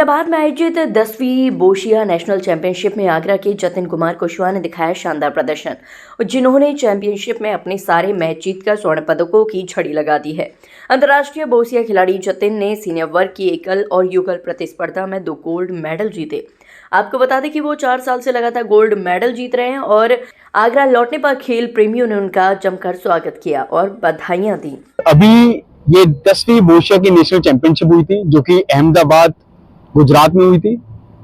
अहमदाबाद में आयोजित 10वीं बोशिया नेशनल चैंपियनशिप में आगरा के जतिन कुमार कुशवाहा ने दिखाया शानदार प्रदर्शन, जिन्होंने चैंपियनशिप में अपने सारे मैच जीतकर स्वर्ण पदकों की झड़ी लगा दी है। अंतर्राष्ट्रीय बोसिया खिलाड़ी जतिन ने सीनियर वर्ग की एकल और युगल प्रतिस्पर्धा में 2 गोल्ड मेडल जीते। आपको बता दें कि वो 4 साल से लगातार गोल्ड मेडल जीत रहे हैं और आगरा लौटने पर खेल प्रेमियों ने उनका जमकर स्वागत किया और बधाइयां दी। अभी ये 10वीं बोशिया की नेशनल चैंपियनशिप हुई थी, जो कि अहमदाबाद गुजरात में हुई थी।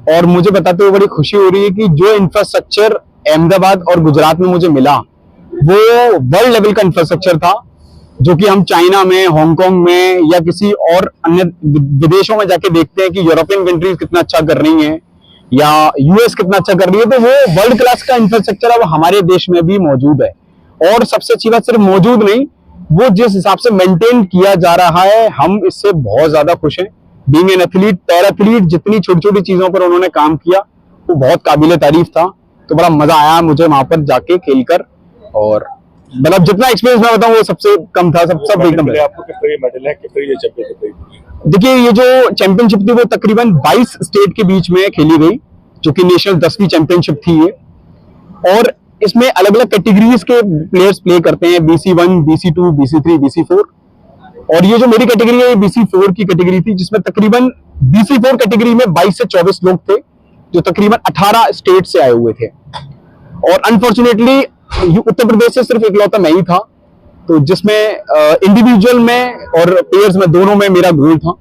और मुझे बताते हुए बड़ी खुशी हो रही है कि जो इंफ्रास्ट्रक्चर अहमदाबाद और गुजरात में मुझे मिला वो वर्ल्ड लेवल का इंफ्रास्ट्रक्चर था, जो कि हम चाइना में, हांगकांग में या किसी और अन्य विदेशों में जाके देखते हैं कि यूरोपियन कंट्रीज कितना अच्छा कर रही हैं या यूएस कितना अच्छा कर रही है। तो वो वर्ल्ड क्लास का इंफ्रास्ट्रक्चर अब हमारे देश में भी मौजूद है। और सबसे अच्छी बात, सिर्फ मौजूद नहीं, वो जिस हिसाब से मेंटेन किया जा रहा है, हम इससे बहुत ज्यादा खुश हैं। Being an athlete, para athlete, जितनी छोटी छोटी चीजों पर उन्होंने काम किया वो बहुत काबिले तारीफ था। तो बड़ा मजा आया मुझे वहां पर जाके खेलकर, और मतलब जितना एक्सपीरियंस मैं बताऊं वो सबसे कम था। सब एकदम। आपको कितने मेडल है, कितने ये चैंपियनशिप? देखिए, ये जो चैंपियनशिप थी वो तकरीबन 22 स्टेट के बीच में खेली गई, जो कि नेशनल 10वीं चैंपियनशिप थी ये। और इसमें अलग अलग कैटेगरीज के प्लेयर्स प्ले करते हैं, BC1, BC2, BC3, BC4। और ये जो मेरी कैटेगरी है, ये BC4 की कैटेगरी थी, जिसमें तकरीबन BC4 कैटेगरी में 22 से 24 लोग थे, जो तकरीबन 18 स्टेट से आए हुए थे। और अनफॉर्चुनेटली उत्तर प्रदेश से सिर्फ इकलौता मैं ही था, तो जिसमें इंडिविजुअल में और प्लेयर्स में दोनों में मेरा गोल था।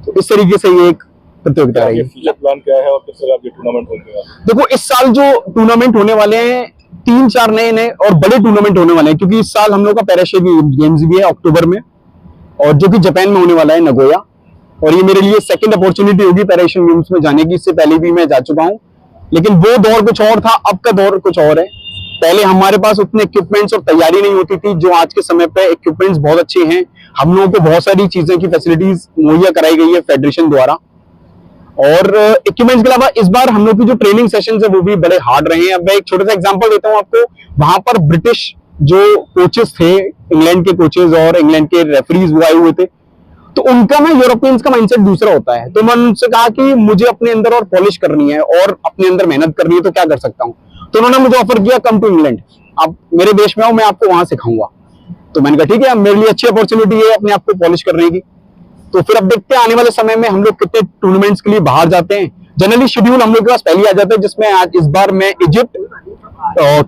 तो इस तरीके से ये एक प्रतियोगिता रही। फ्यूचर प्लान क्या है और किस तरह के टूर्नामेंट होंगे? देखो, इस साल जो टूर्नामेंट होने वाले हैं, 3-4 नए और बड़े टूर्नामेंट होने वाले हैं, क्योंकि इस साल हम लोग का पैरा एशियन गेम्स भी है अक्टूबर में, और जो कि जापान में होने वाला है, नगोया। और ये मेरे लिए सेकंड अपॉर्चुनिटी होगी पैरा एशियन गेम्स में जाने की। इससे पहले भी मैं जा चुका हूं, लेकिन वो दौर कुछ और था, अब का दौर कुछ और है। पहले हमारे पास उतने इक्विपमेंट्स और तैयारी नहीं होती थी, जो आज के समय पे इक्विपमेंट्स बहुत अच्छे हैं। हम लोगों को बहुत सारी चीजें की फैसिलिटीज मुहैया कराई गई है फेडरेशन द्वारा। और इक्विपमेंट्स के अलावा इस बार हम लोग की जो ट्रेनिंग सेशंस है वो भी बड़े हार्ड रहे हैं। अब मैं एक छोटा सा एग्जांपल देता हूं आपको। वहां पर ब्रिटिश जो कोचेस थे, इंग्लैंड के कोचेस और इंग्लैंड के रेफरीज वो आए हुए थे, तो उनका ना यूरोपियंस का माइंडसेट दूसरा होता है। तो मैंने उनसे कहा कि मुझे अपने अंदर और पॉलिश करनी है और अपने अंदर मेहनत करनी है, तो क्या कर सकता हूँ? तो उन्होंने मुझे ऑफर किया, कम टू इंग्लैंड, आप मेरे देश में आओ, मैं आपको वहां सिखाऊंगा। तो मैंने कहा ठीक है, मेरे लिए अच्छी अपॉर्चुनिटी है अपने आप को पॉलिश करने की। तो फिर अब देखते हैं आने वाले समय में हम लोग कितने टूर्नामेंट्स के लिए बाहर जाते हैं। जनरली शेड्यूल हम लोग के पास पहले आ जाता है, जिसमें आज इस बार मैं इजिप्ट,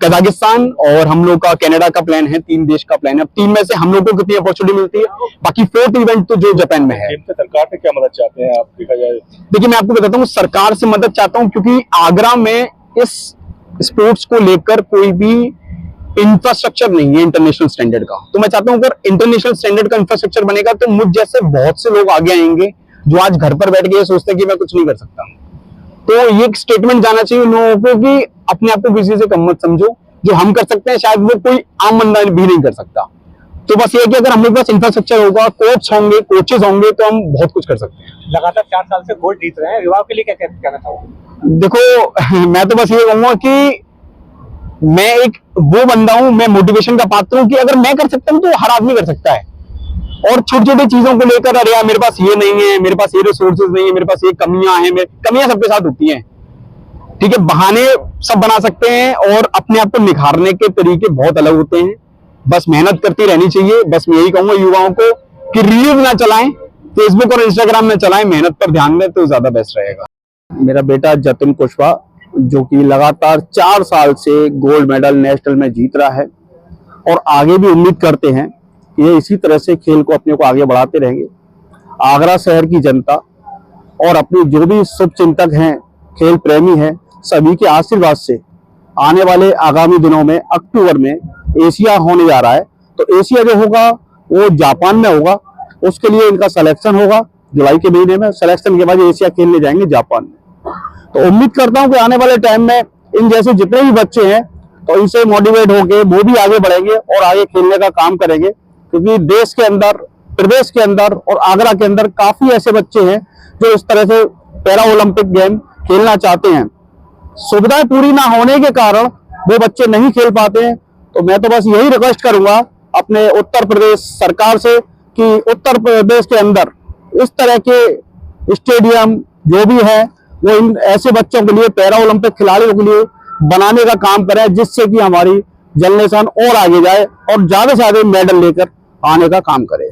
कजाकिस्तान और हम लोग का कनाडा का प्लान है। 3 देश का प्लान है। अब 3 में से हम लोग को कितनी अपॉर्चुनिटी मिलती है, बाकी 4th इवेंट तो जो जापान में है। सरकार से क्या मदद चाहते हैं आप, देखा जाए? देखिए, मैं आपको बताता हूँ, सरकार से मदद चाहता हूँ, क्योंकि आगरा में इस स्पोर्ट्स को लेकर कोई भी इंफ्रास्ट्रक्चर नहीं है इंटरनेशनल स्टैंडर्ड का। तो मैं चाहता हूं अगर इंटरनेशनल स्टैंडर्ड का इंफ्रास्ट्रक्चर बनेगा तो मुझ जैसे बहुत से लोग आगे आएंगे, जो आज घर पर बैठ के सोचते हैं कि मैं कुछ नहीं कर सकता। तो ये एक स्टेटमेंट जाना चाहिए उन लोगों को कि अपने आप को किसी से कम मत समझो। जो हम कर सकते हैं शायद वो कोई आम बंदा भी नहीं कर सकता। तो बस ये कि अगर हम लोग पास इंफ्रास्ट्रक्चर होगा, कोच होंगे, कोचेस होंगे, तो हम बहुत कुछ कर सकते हैं। लगातार 4 साल से गोल्ड जीत रहे हैं, युवाओं के लिए क्या कहना चाहोगे? देखो, मैं तो बस ये कहूंगा कि मैं एक वो बंदा हूं, मैं मोटिवेशन का पात्र हूं कि अगर मैं कर सकता हूं तो हर आदमी कर सकता है। और छोटी छोटी चीजों को लेकर, अरे यार मेरे पास ये नहीं है, मेरे पास ये रिसोर्सेज नहीं है, मेरे पास ये कमियां हैं, कमियां सबके साथ होती हैं, ठीक है। बहाने सब बना सकते हैं और अपने आप को निखारने के तरीके बहुत अलग होते हैं। बस मेहनत करती रहनी चाहिए। बस मैं यही कहूंगा युवाओं को कि रील्स ना चलाएं, फेसबुक और इंस्टाग्राम में चलाएं, मेहनत पर ध्यान दें तो ज्यादा बेस्ट रहेगा। मेरा बेटा जतिन कुशवाहा, जो कि लगातार 4 साल से गोल्ड मेडल नेशनल में जीत रहा है, और आगे भी उम्मीद करते हैं कि ये इसी तरह से खेल को अपने को आगे बढ़ाते रहेंगे। आगरा शहर की जनता और अपनी जो भी शुभचिंतक हैं, खेल प्रेमी हैं, सभी के आशीर्वाद से आने वाले आगामी दिनों में अक्टूबर में एशिया होने जा रहा है। तो एशिया जो होगा वो जापान में होगा। उसके लिए इनका सिलेक्शन होगा जुलाई के महीने में। सिलेक्शन के बाद एशिया खेलने जाएंगे जापान में। तो उम्मीद करता हूं कि आने वाले टाइम में इन जैसे जितने भी बच्चे हैं तो इनसे मोटिवेट होके वो भी आगे बढ़ेंगे और आगे खेलने का काम करेंगे, क्योंकि देश के अंदर, प्रदेश के अंदर और आगरा के अंदर काफी ऐसे बच्चे हैं जो इस तरह से पैरा ओलंपिक गेम खेलना चाहते हैं। सुविधाएं पूरी ना होने के कारण वो बच्चे नहीं खेल पाते हैं। तो मैं तो बस यही रिक्वेस्ट करूंगा अपने उत्तर प्रदेश सरकार से कि उत्तर प्रदेश के अंदर इस तरह के स्टेडियम जो भी है वो इन ऐसे बच्चों के लिए, पैरा ओलंपिक खिलाड़ियों के लिए बनाने का काम करें, जिससे कि हमारी जनरेशन और आगे जाए और ज्यादा से ज्यादा मेडल लेकर आने का काम करे।